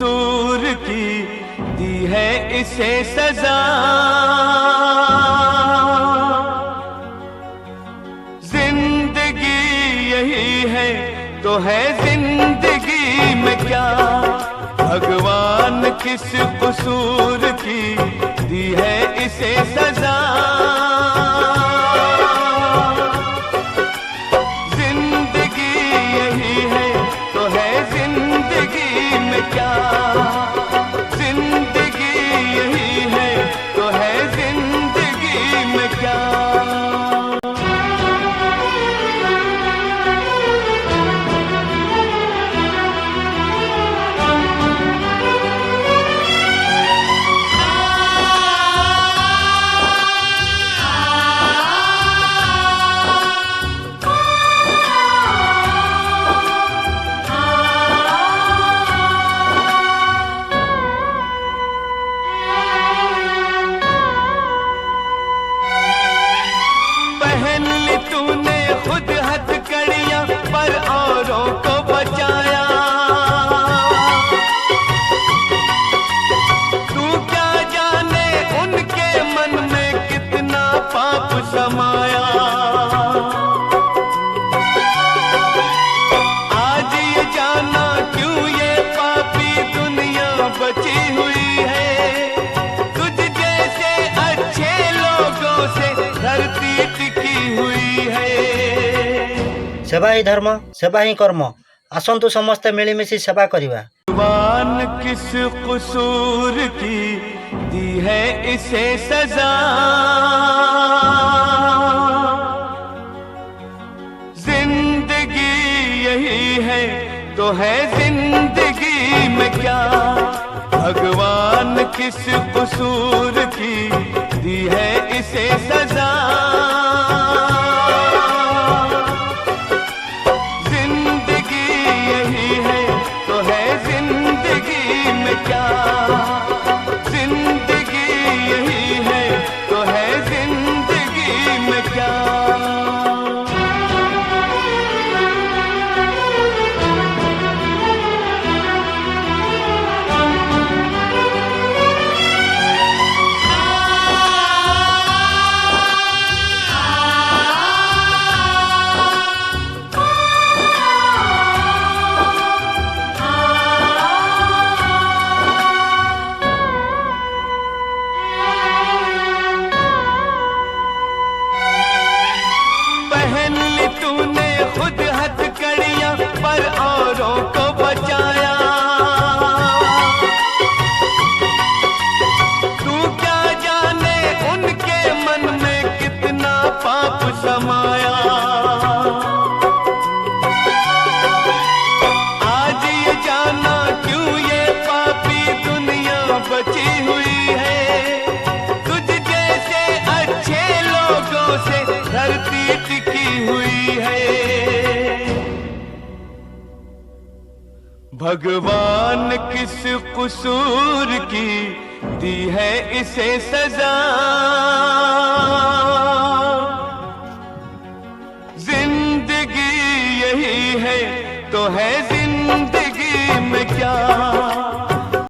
कसूर की दी है इसे सजा। जिंदगी यही है तो है जिंदगी में क्या, भगवान किस कसूर की दी है इसे सजा। जिंदगी यही है तो है जिंदगी में क्या, जिंदगी यही है तो है जिंदगी में क्या। पहन ली तूने खुद हथकड़ियां पर औरों को बचाया। तू क्या जाने उनके मन में कितना पाप समाया। आज ये जाना क्यों ये पापी दुनिया बची हुई है। तुझ जैसे अच्छे लोगों से धरती टिकी हुई है। सेवा ही धर्म, सेवा ही कर्म। आसंतु समस्ते मिलीमिशि सेवा करिबा। भगवान किस कसूर की दी है इसे सजा। जिंदगी यही है तो है जिंदगी में क्या, भगवान किस कसूर की दी है इसे सजा। जिंदगी यही है तो है जिंदगी में क्या, जिंदगी यही है तो है जिंदगी में क्या। पहन ली तूने खुद हथकड़ियां पर औरों को बचाया। तू क्या जाने उनके मन में कितना पाप समाया। आज ये जाना क्यों ये पापी दुनिया बची हुई है। तुझ जैसे अच्छे लोगों से धरती टिकी हुई है। भगवान किस कसूर की दी है इसे सजा। जिंदगी यही है तो है